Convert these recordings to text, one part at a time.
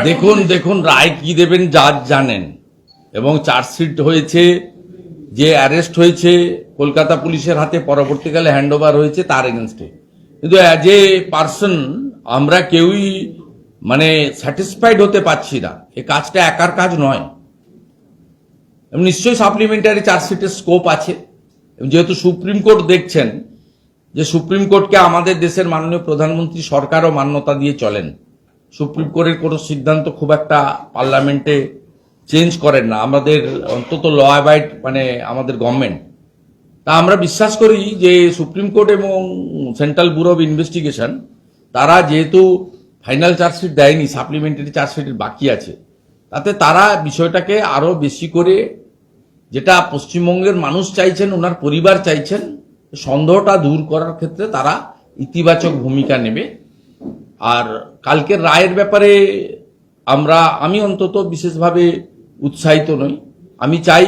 দেখুন দেখুন রায় কি দেবেন জাজ জানেন, এবং চার্জশিট হয়েছে, যে অ্যারেস্ট হয়েছে কলকাতা পুলিশের হাতে, পরবর্তীকালে হ্যান্ডওভার হয়েছে তার এগেনস্টে। কিন্তু অ্যাজ এ পার্সন আমরা কেউই স্যাটিসফাইড হতে পারছি না। এই কাজটা একার কাজ নয়, এবং নিশ্চয়ই সাপ্লিমেন্টারি চার্জশিটের স্কোপ আছে। যেহেতু সুপ্রিম কোর্ট দেখছেন, যে সুপ্রিম কোর্টকে আমাদের দেশের মাননীয় প্রধানমন্ত্রী সরকারও মান্যতা দিয়ে চলেন, সুপ্রিম কোর্টের কোনো সিদ্ধান্ত খুব একটা পার্লামেন্টে চেঞ্জ করেন না, আমাদের অন্তত ল অ্যাবাইড আমাদের গভর্নমেন্ট। তা আমরা বিশ্বাস করি যে সুপ্রিম কোর্ট এবং সেন্ট্রাল ব্যুরো অব ইনভেস্টিগেশন তারা যেহেতু ফাইনাল চার্জশিট দেয়নি, সাপ্লিমেন্টারি চার্জশিট বাকি আছে, তাতে তারা বিষয়টাকে আরো বেশি করে, যেটা পশ্চিমবঙ্গের মানুষ চাইছেন, ওনার পরিবার চাইছেন, সন্দেহটা দূর করার ক্ষেত্রে তারা ইতিবাচক ভূমিকা নেবে। আর কালকের রায়ের ব্যাপারে আমি অন্তত বিশেষভাবে উৎসাহিত নই। আমি চাই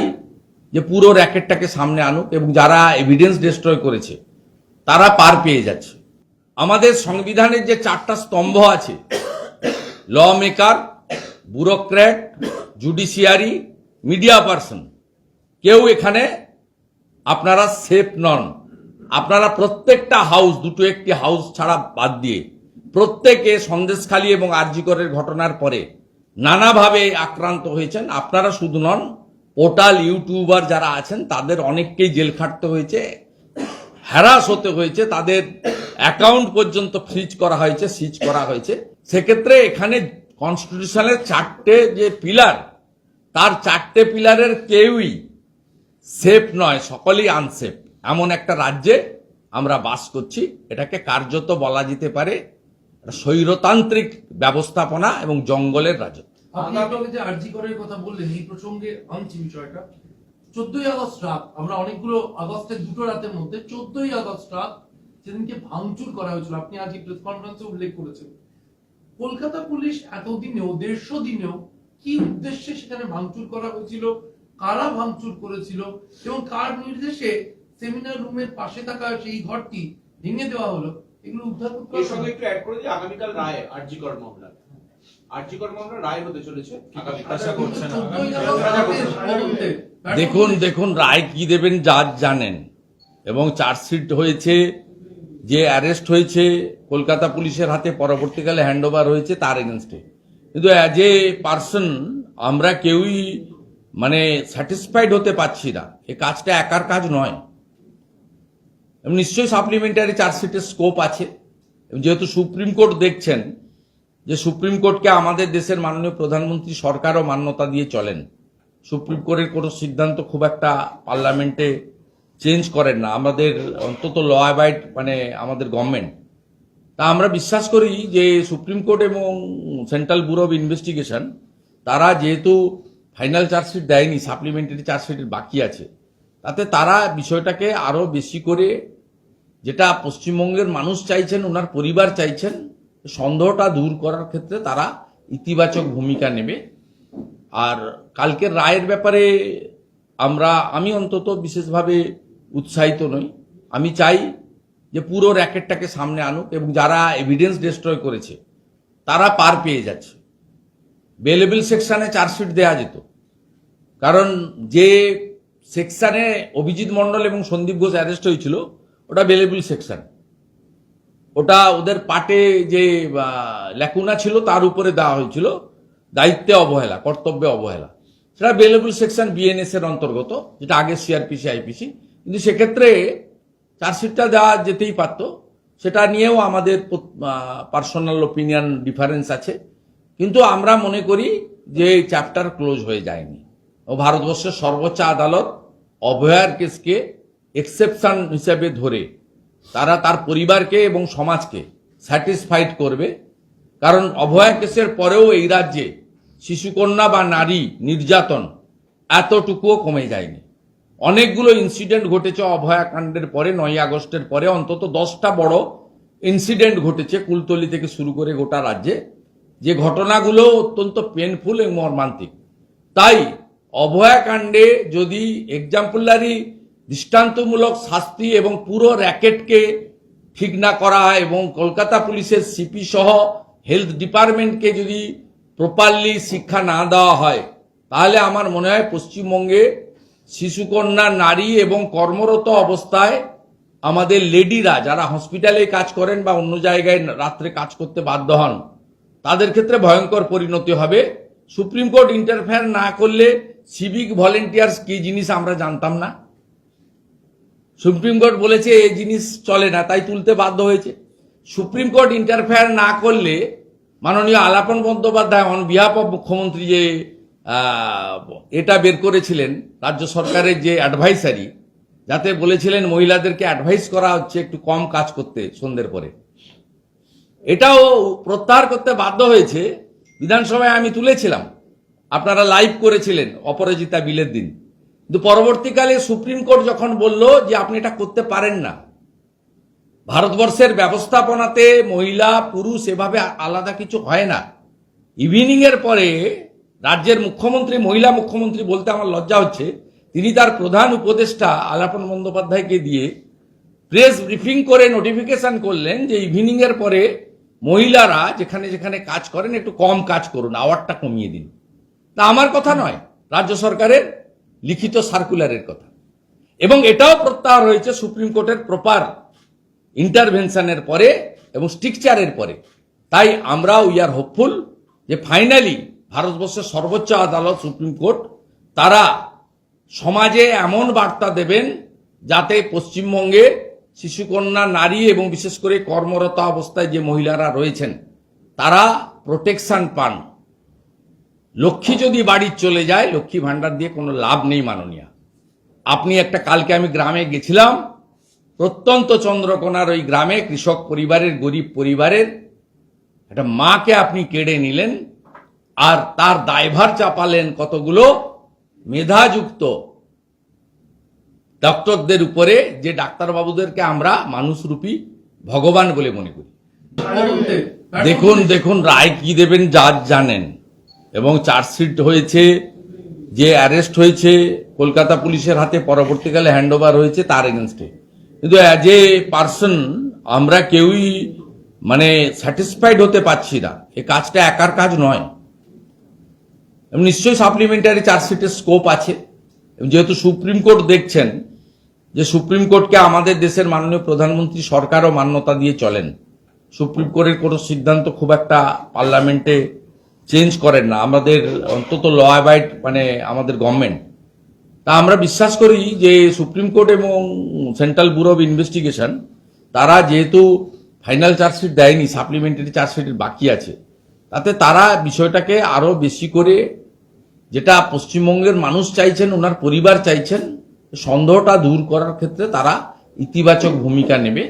যে পুরো র্যাকেটটাকে সামনে আনুক, এবং যারা এভিডেন্স ডিস্ট্রয় করেছে তারা পার পেয়ে যাচ্ছে। আমাদের সংবিধানের যে 4টা স্তম্ভ আছে, law maker, bureaucrat, judiciary, media person, কেউ এখানে আপনারা সেফ নন। আপনারা প্রত্যেকটা হাউস, দুটো একটি হাউস ছাড়া বাদ দিয়ে প্রত্যেকে সন্দেশখালী এবং আরজি করের ঘটনার পরে নানাভাবে আক্রান্ত হয়েছেন। আপনারা শুধু নন, পোর্টাল ইউটিউবার যারা আছেন তাদের অনেককেই জেল খাটতে হয়েছে, হ্যারাস হতে হয়েছে, তাদের অ্যাকাউন্ট পর্যন্ত ফ্রিজ করা হয়েছে, সিজ করা হয়েছে। সেক্ষেত্রে এখানে কনস্টিটিউশনের 4টে যে পিলার, তার 4টে পিলারের কেউই সেফ নয়, সকলেই আনসেফ। এমন একটা রাজ্যে আমরা বাস করছি, এটাকে কার্যত বলা যেতে পারে স্বৈরতান্ত্রিক ব্যবস্থাপনা এবং জঙ্গলের রাজত্ব। আপনি যে আরজি করের কথা বললেন, এই প্রসঙ্গে আনছি বিষয়টা। 14ই আগস্ট রাত, আমরা অনেকগুলো আগস্টের দুটো রাতের মধ্যে 14ই আগস্ট রাত যেদিনকে ভাঙচুর করা হয়েছিল, আপনি আজ প্রেস কনফারেন্সে উল্লেখ করেছেন, কলকাতা পুলিশ এতদিনেও 150 দিনেও কি উদ্দেশ্যে সেখানে ভাঙচুর করা হয়েছিল, কারা ভাঙচুর করেছিল, এবং কার নির্দেশে সেমিনার রুমের পাশে থাকা সেই ঘরটি ভেঙে দেওয়া হলো, এগুলো উদ্ধার করতে হবে। এর সঙ্গে একটু অ্যাড করে দিই, আগামীকাল রায় আরজিকর মামলা রায় হতে চলেছে। দেখুন দেখুন রায় কি দেবেন জাজ জানেন, এবং চার্জশিট হয়েছে, যে অ্যারেস্ট হয়েছে কলকাতা পুলিশের হাতে, পরবর্তীকালে হ্যান্ডওভার হয়েছে তার এগেনস্টে। কিন্তু অ্যাজ এ পার্সন আমরা কেউই স্যাটিসফাইড হতে পারছি না। এই কাজটা একার কাজ নয়, এবং নিশ্চয়ই সাপ্লিমেন্টারি চার্জশিটের স্কোপ আছে। যেহেতু সুপ্রিম কোর্ট দেখছেন, যে সুপ্রিম কোর্টকে আমাদের দেশের মাননীয় প্রধানমন্ত্রী সরকারও মান্যতা দিয়ে চলেন, সুপ্রিম কোর্টের কোনো সিদ্ধান্ত খুব একটা পার্লামেন্টে চেঞ্জ করেন না, আমাদের অন্তত ল অ্যাবাইড আমাদের গভর্নমেন্ট। তা আমরা বিশ্বাস করি যে সুপ্রিম কোর্ট এবং সেন্ট্রাল ব্যুরো অব ইনভেস্টিগেশন তারা যেহেতু ফাইনাল চার্জশিট দেয়নি, সাপ্লিমেন্টারি চার্জশিট বাকি আছে, তাতে তারা বিষয়টাকে আরো বেশি করে, যেটা পশ্চিমবঙ্গের মানুষ চাইছেন, ওনার পরিবার চাইছেন, সন্দেহটা দূর করার ক্ষেত্রে তারা ইতিবাচক ভূমিকা নেবে। আর কালকের রায়ের ব্যাপারে আমি অন্তত বিশেষভাবে উৎসাহিত নই। আমি চাই যে পুরো র্যাকেটটাকে সামনে আনুক, এবং যারা এভিডেন্স ডিস্ট্রয় করেছে তারা পার পেয়ে যাচ্ছে। বেলেবল সেকশনে চার্জশিট দেওয়া যেত, কারণ যে সেকশনে অভিজিৎ মন্ডল এবং সন্দীপ ঘোষ অ্যারেস্ট হয়েছিল ওটা বেলেবল সেকশন, ওটা ওদের পাটে যে ল্যাকুনা ছিল তার উপরে দেওয়া হয়েছিল, দায়িত্বে অবহেলা, কর্তব্যে অবহেলা, সেটা বেলেবল সেকশন বিএনএস এর অন্তর্গত, যেটা আগে সিআরপিসি আইপিসি। কিন্তু সেক্ষেত্রে চার্জশিটটা দেওয়া যেতেই পারত, সেটা নিয়েও আমাদের পার্সোনাল ওপিনিয়ন ডিফারেন্স আছে। কিন্তু আমরা মনে করি যে এই চ্যাপ্টার ক্লোজ হয়ে যায়নি, ও ভারতবর্ষের সর্বোচ্চ আদালত অভয়ার কেসকে এক্সেপশন হিসেবে ধরে তারা তার পরিবারকে এবং সমাজকে স্যাটিসফাইড করবে। কারণ অভয়া কেসের পরেও এই রাজ্যে শিশুকন্যা বা নারী নির্যাতন এতটুকুও কমে যায়নি। অনেকগুলো ইনসিডেন্ট ঘটেছে অভয়া কাণ্ডের পরে, 9ই আগস্টের পরে অন্তত 10টা বড় ইনসিডেন্ট ঘটেছে কুলতলি থেকে শুরু করে গোটা রাজ্যে, যে ঘটনাগুলো অত্যন্ত পেনফুল এবং মর্মান্তিক। তাই অভয়া কাণ্ডে যদি এক্সাম্পলারি দৃষ্টান্তমূলক শাস্তি এবং পুরো র্যাকেটকে ঠিক না করা হয়, এবং কলকাতা পুলিশের সিপি সহ হেলথ ডিপার্টমেন্টকে যদি প্রপারলি শিক্ষা না দেওয়া হয়, তাহলে আমার মনে হয় পশ্চিমবঙ্গে শিশুকন্যা, নারী এবং কর্মরত অবস্থায় আমাদের লেডিরা যারা হসপিটালে কাজ করেন বা অন্য জায়গায় রাত্রে কাজ করতে বাধ্য হন, তাদের ক্ষেত্রে ভয়ঙ্কর পরিণতি হবে। সুপ্রিম কোর্ট ইন্টারফেয়ার না করলে সিভিক ভলেন্টিয়ার্স কি জিনিস আমরা জানতাম না। সুপ্রিম কোর্ট বলেছে এই জিনিস চলে না, তাই তুলতে বাধ্য হয়েছে। সুপ্রিম কোর্ট ইন্টারফেয়ার না করলে মাননীয় Alapan Bandyopadhyay on behalf of মুখ্যমন্ত্রী যে এটা বের করেছিলেন, রাজ্য সরকারের যে অ্যাডভাইসারি, যাতে বলেছিলেন মহিলাদেরকে অ্যাডভাইস করা হচ্ছে একটু কম কাজ করতে সন্ধ্যের পরে, এটাও প্রত্যাহার করতে বাধ্য হয়েছে। বিধানসভায় আমি তুলেছিলাম, আপনারা লাইভ করেছিলেন অপরাজিতা বিলের দিন। কিন্তু পরবর্তীকালে সুপ্রিম কোর্ট যখন বলল যে আপনি এটা করতে পারেন না, ভারতবর্ষের ব্যবস্থাপনাতে মহিলা পুরুষ এভাবে আলাদা কিছু হয় না। ইভিনিং এর পরে রাজ্যের মুখ্যমন্ত্রী, মহিলা মুখ্যমন্ত্রী বলতে আমার লজ্জা হচ্ছে, তিনি তার প্রধান উপদেষ্টা আলাপন বন্দ্যোপাধ্যায়কে দিয়ে প্রেস ব্রিফিং করে নোটিফিকেশন করলেন যে ইভিনিং এর পরে মহিলারা যেখানে যেখানে কাজ করেন একটু কম কাজ করুন, আওয়ারটা কমিয়ে দিন। তা আমার কথা নয়, রাজ্য সরকারের লিখিত সার্কুলারের কথা। এবং এটাও প্রত্যাহার হয়েছে সুপ্রিম কোর্টের প্রপার ইন্টারভেনশনের পরে এবং স্ট্রিকচারের পরে। তাই আমরা উই আর হোপফুল যে ফাইনালি ভারতবর্ষের সর্বোচ্চ আদালত সুপ্রিম কোর্ট তারা সমাজে এমন বার্তা দেবেন যাতে পশ্চিমবঙ্গে শিশুকন্যা, নারী এবং বিশেষ করে কর্মরত অবস্থায় যে মহিলারা রয়েছেন তারা প্রোটেকশন পান। লক্ষ্মী যদি বাড়ি চলে যায়, লক্ষ্মী ভান্ডার দিয়ে কোনো লাভ নেই মাননীয়া। আপনি একটা, কালকে আমি গ্রামে গেছিলাম, প্রত্যন্ত চন্দ্রকোনার ওই গ্রামে কৃষক পরিবারের, গরিব পরিবারের একটা মাকে আপনি কেড়ে নিলেন আর তার দায়ভার চাপালেন কতগুলো মেধাযুক্ত ডক্টরদের উপরে, যে ডাক্তারবাবুদেরকে আমরা মানুষরূপী ভগবান বলে মনে করি। দেখুন রায় কি দেবেন জাজ জানেন। এবং চার্জশিট হয়েছে, যে অ্যারেস্ট হয়েছে কলকাতা পুলিশের হাতে, পরবর্তীকালে হ্যান্ডওভার হয়েছে তার এগেনস্টে। কিন্তু অ্যাজ এ পার্সন আমরা কেউই স্যাটিসফাইড হতে পারছি না। এই কাজটা একার কাজ নয়, নিশ্চয়ই সাপ্লিমেন্টারি চার্জশিটের স্কোপ আছে। যেহেতু সুপ্রিম কোর্ট দেখছেন, যে সুপ্রিম কোর্টকে আমাদের দেশের মাননীয় প্রধানমন্ত্রী সরকারও মান্যতা দিয়ে চলেন, সুপ্রিম কোর্টের কোনো সিদ্ধান্ত খুব একটা পার্লামেন্টে চেঞ্জ করেন না, আমাদের অন্তত ল অ্যাবাইড আমাদের গভর্নমেন্ট। তা আমরা বিশ্বাস করি যে সুপ্রিম কোর্ট এবং সেন্ট্রাল ব্যুরো অব ইনভেস্টিগেশন তারা যেহেতু ফাইনাল চার্জশিট দেয়নি, সাপ্লিমেন্টারি চার্জশিট বাকি আছে, তাতে তারা বিষয়টাকে আরো বেশি করে, যেটা পশ্চিমবঙ্গের মানুষ চাইছেন, ওনার পরিবার চাইছেন, সন্দেহটা দূর করার ক্ষেত্রে তারা ইতিবাচক ভূমিকা নেবে।